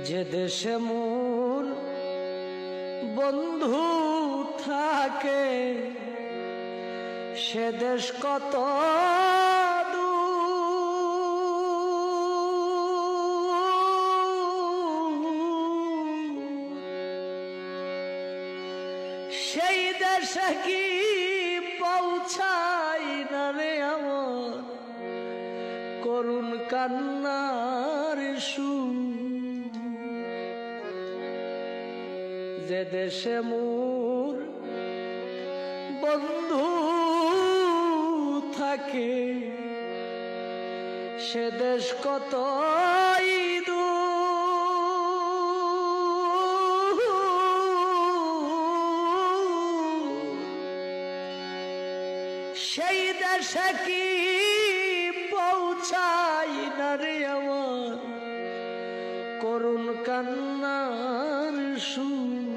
যে দেশে মোর বন্ধু থাকে সে দেশ কত সেই দেশে কি পৌঁছাই না রে আমার করুণ কান্নার সুর। যে দেশে মোর বন্ধু থাকে সে দেশ কত দূর। সেই দেশে কি পৌঁছাই না রে আমার করুণ কান্নার সুর।